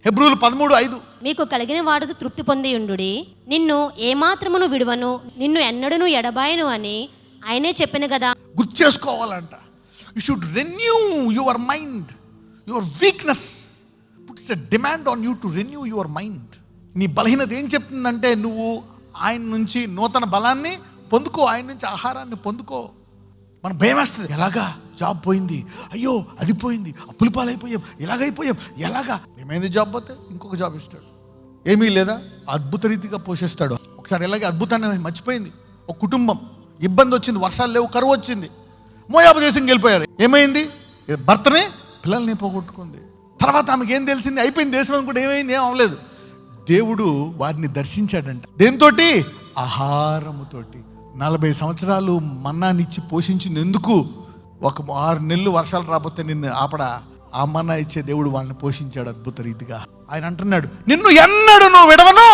హెబ్రీయులు 13:5 మీకు కలిగిన వాడు తృప్తి పొంది ఉండుడి, నిన్ను ఏమాత్రమును విడువను, నిన్ను ఎన్నడూను ఎడబాయను అని ఆయనే చెప్పిన కదా. గుర్తు చేసుకోవాలంట. You should renew your mind. Your weakness puts a demand on you to renew your mind. నీ బలహీనత ఏం చెప్తుందంటే నువ్వు ఆయన నుంచి నూతన బలాన్ని పొందుకో, ఆయన నుంచి ఆహారాన్ని పొందుకో. మనం భయం వేస్తుంది, ఎలాగా జాబ్ పోయింది, అయ్యో అది పోయింది, అప్పుల పాలైపోయాం, ఎలాగైపోయాం, ఎలాగా. ఏమైంది, జాబ్ పోతే ఇంకొక జాబ్ ఇస్తాడు. ఏమీ లేదా, అద్భుత రీతిగా పోషిస్తాడు. ఒకసారి ఎలాగే అద్భుతాన్ని మర్చిపోయింది ఒక కుటుంబం. ఇబ్బంది వచ్చింది, వర్షాలు లేవు, కరువు వచ్చింది, మోయాబు దేశంకి వెళ్ళిపోయారు. ఏమైంది, భర్తనే పిల్లల్ని పోగొట్టుకుంది. తర్వాత ఆమెకి ఏం తెలిసింది, అయిపోయింది దేశం అనుకుంటే ఏమైంది, ఏం అవ్వలేదు. దేవుడు వారిని దర్శించాడంట. దేంతోటి? ఆహారముతోటి. 40 సంవత్సరాలు మన్నానిచ్చి పోషించింది ఎందుకు? ఒక 6 నెలలు వర్షాలు రాకపోతే నిన్ను ఆపడా? ఆ మన్నా ఇచ్చే దేవుడు వాళ్ళని పోషించాడు అద్భుత రీతిగా. ఆయన అంటున్నాడు, నిన్ను ఎన్నడూ నువ్వు విడవను.